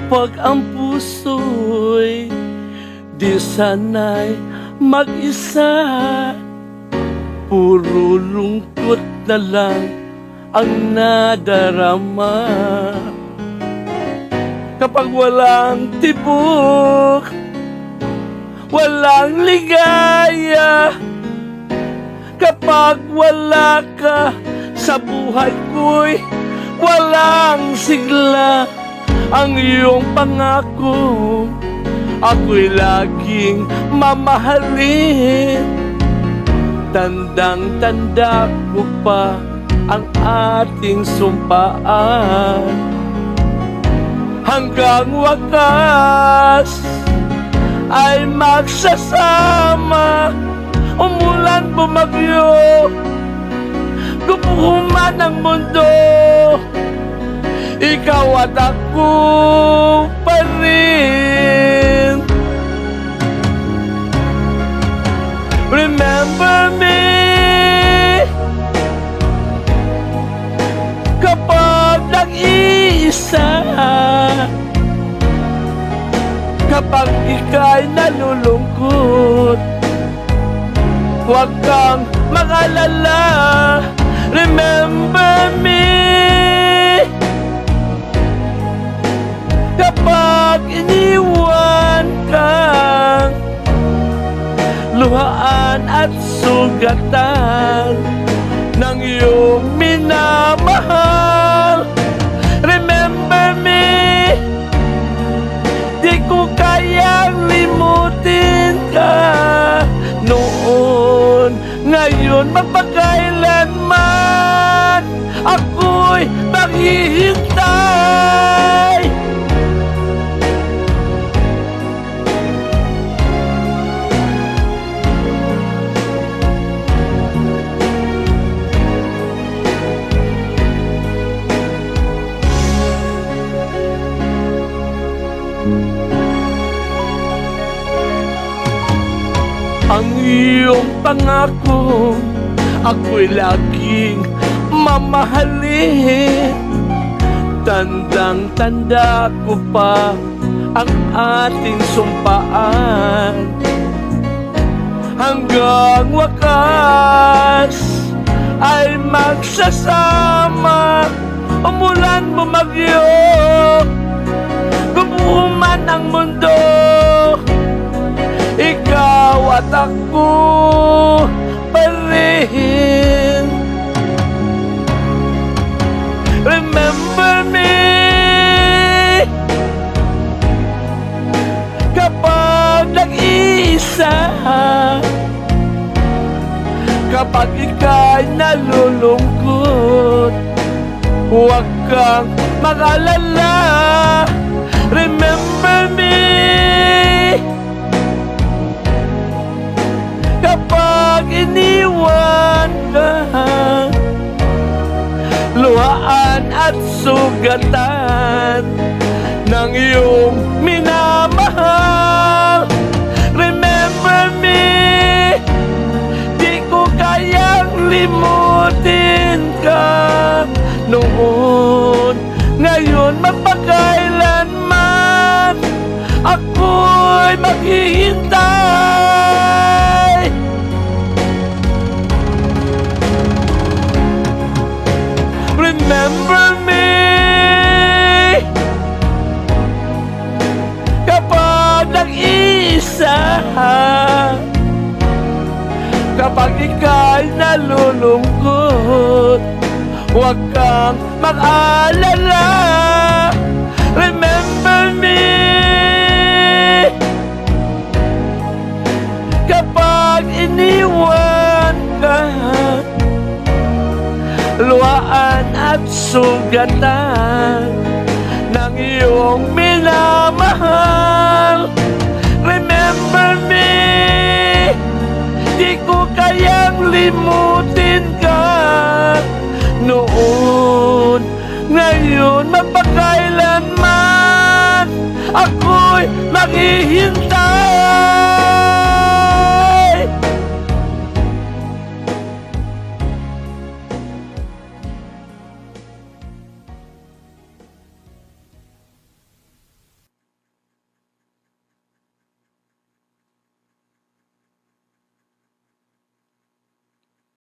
Pag ang puso'y di sana'y mag-isa, puro lungkot na lang ang nadarama. Kapag walang tibok, walang ligaya, kapag wala ka sa buhay ko'y walang sigla. Ang iyong pangako, ako'y laging mamahalin. Tandang-tanda ko pa ang ating sumpaan. Hanggang wakas ay magsasama. Umulan, bumagyo, gupuman ang mundo, ikaw at ako pa rin. Remember me kapag nag-iisa, kapag ika'y nalulungkot, huwag kang mag-alala. Remember me kapag iniwan kang luhaan at sugatan ng iyong minamahal. Remember me, di ko kayang limutin ka noon, ngayon, magpakailanman ako'y maghihintay. Ang iyong pangako, ako'y laging mamahalin. Tandang-tanda ko pa ang ating sumpaan. Hanggang wakas ay magsasama. Umulan, bumagyo, gupuman ang mundo, ikaw at ako pa rin. Remember me kapag nag-iisa, kapag ika'y nalulungkot, huwag kang mag-alala. Remember me kapag iniwan ka, luhaan at sugatan ng iyong minamahal. Remember me, di ko kayang limutin ka noon, ngayon, magpakailanman ako'y maghihintay. Remember me kapag nag-iisa, kapag ika'y nalulungkot, huwag kang mag-alala. Remember me kapag iniwan ka, luhaan at sugatan ng iyong minamahal. Remember me, di ko kayang limutin ka noon, ngayon, magpakailanman ako'y maghihintay.